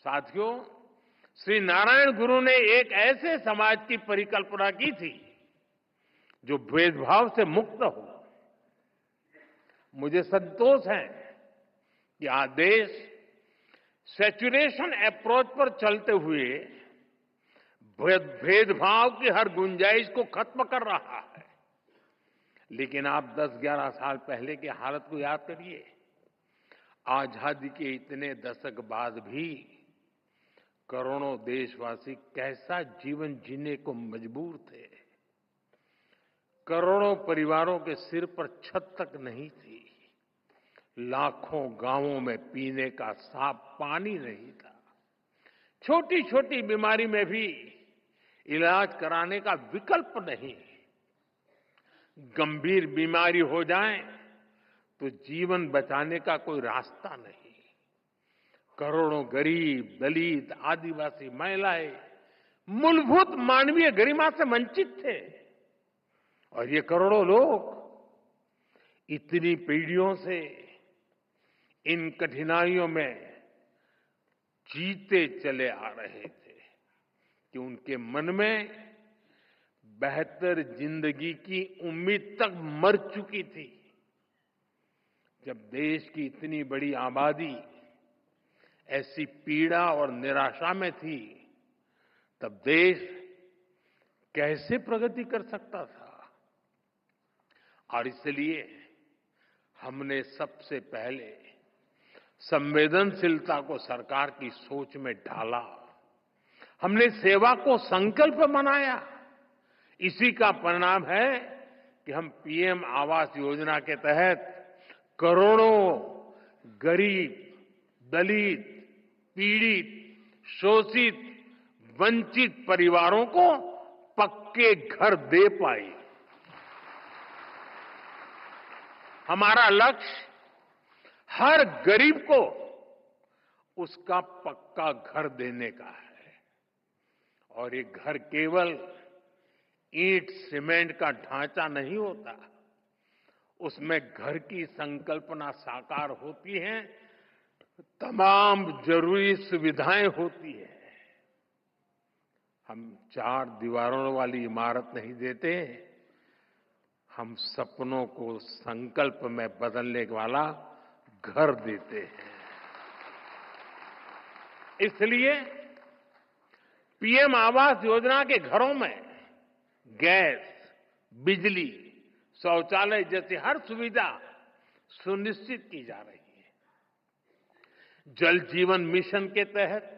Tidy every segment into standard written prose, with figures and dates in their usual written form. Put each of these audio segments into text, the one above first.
साथियों, श्री नारायण गुरु ने एक ऐसे समाज की परिकल्पना की थी जो भेदभाव से मुक्त हो। मुझे संतोष है कि आज देश सेचुरेशन अप्रोच पर चलते हुए भेदभाव की हर गुंजाइश को खत्म कर रहा है। लेकिन आप 10-11 साल पहले की हालत को याद करिए। आजादी के इतने दशक बाद भी करोड़ों देशवासी कैसा जीवन जीने को मजबूर थे। करोड़ों परिवारों के सिर पर छत तक नहीं थी। लाखों गांवों में पीने का साफ पानी नहीं था। छोटी छोटी बीमारी में भी इलाज कराने का विकल्प नहीं। गंभीर बीमारी हो जाए तो जीवन बचाने का कोई रास्ता नहीं। करोड़ों गरीब, दलित, आदिवासी महिलाएं मूलभूत मानवीय गरिमा से वंचित थे। और ये करोड़ों लोग इतनी पीढ़ियों से इन कठिनाइयों में जीते चले आ रहे थे कि उनके मन में बेहतर जिंदगी की उम्मीद तक मर चुकी थी। जब देश की इतनी बड़ी आबादी ऐसी पीड़ा और निराशा में थी, तब देश कैसे प्रगति कर सकता था। और इसलिए हमने सबसे पहले संवेदनशीलता को सरकार की सोच में ढाला। हमने सेवा को संकल्प बनाया। इसी का परिणाम है कि हम पीएम आवास योजना के तहत करोड़ों गरीब, दलित, पीड़ित, शोषित, वंचित परिवारों को पक्के घर दे पाए। हमारा लक्ष्य हर गरीब को उसका पक्का घर देने का है। और ये घर केवल ईंट सीमेंट का ढांचा नहीं होता, उसमें घर की संकल्पना साकार होती है, तमाम जरूरी सुविधाएं होती है। हम 4 दीवारों वाली इमारत नहीं देते, हम सपनों को संकल्प में बदलने वाला घर देते हैं। इसलिए पीएम आवास योजना के घरों में गैस, बिजली, शौचालय जैसी हर सुविधा सुनिश्चित की जा रही है। जल जीवन मिशन के तहत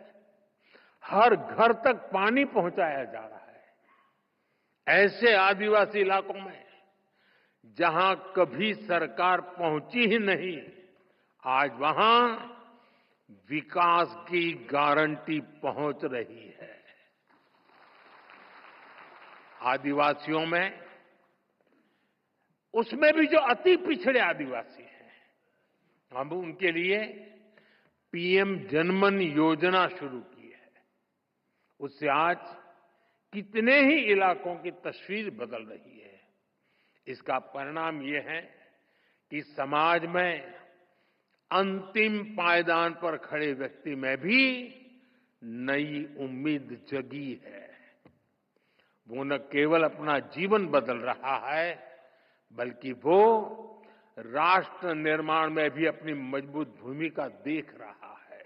हर घर तक पानी पहुंचाया जा रहा है। ऐसे आदिवासी इलाकों में जहां कभी सरकार पहुंची ही नहीं, आज वहां विकास की गारंटी पहुंच रही है। आदिवासियों में, उसमें भी जो अति पिछड़े आदिवासी हैं, हम उनके लिए पीएम जनमन योजना शुरू की है। उससे आज कितने ही इलाकों की तस्वीर बदल रही है। इसका परिणाम ये है कि समाज में अंतिम पायदान पर खड़े व्यक्ति में भी नई उम्मीद जगी है। वो न केवल अपना जीवन बदल रहा है, बल्कि वो राष्ट्र निर्माण में भी अपनी मजबूत भूमिका देख रहा है।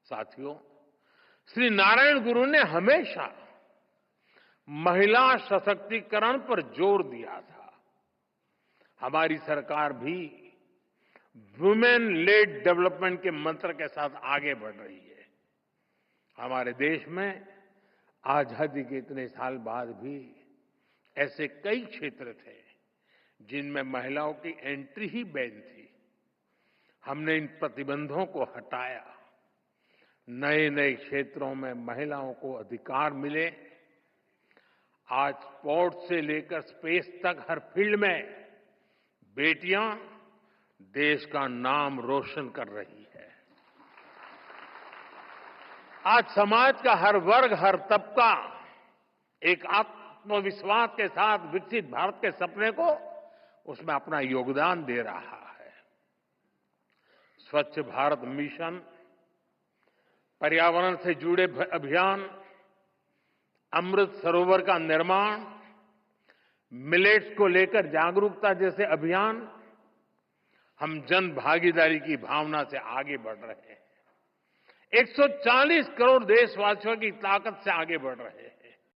साथियों, श्री नारायण गुरु ने हमेशा महिला सशक्तिकरण पर जोर दिया था। हमारी सरकार भी वुमेन लेड डेवलपमेंट के मंत्र के साथ आगे बढ़ रही है। हमारे देश में आजादी के इतने साल बाद भी ऐसे कई क्षेत्र थे जिनमें महिलाओं की एंट्री ही बैन थी। हमने इन प्रतिबंधों को हटाया। नए नए क्षेत्रों में महिलाओं को अधिकार मिले। आज स्पोर्ट्स से लेकर स्पेस तक हर फील्ड में बेटियां देश का नाम रोशन कर रही है। आज समाज का हर वर्ग, हर तबका एक आत्मविश्वास के साथ विकसित भारत के सपने को उसमें अपना योगदान दे रहा है। स्वच्छ भारत मिशन पर्यावरण से जुड़े अभियान, अमृत सरोवर का निर्माण, मिलेट्स को लेकर जागरूकता जैसे अभियान, हम जन भागीदारी की भावना से आगे बढ़ रहे हैं। 140 करोड़ देशवासियों की ताकत से आगे बढ़ रहे हैं।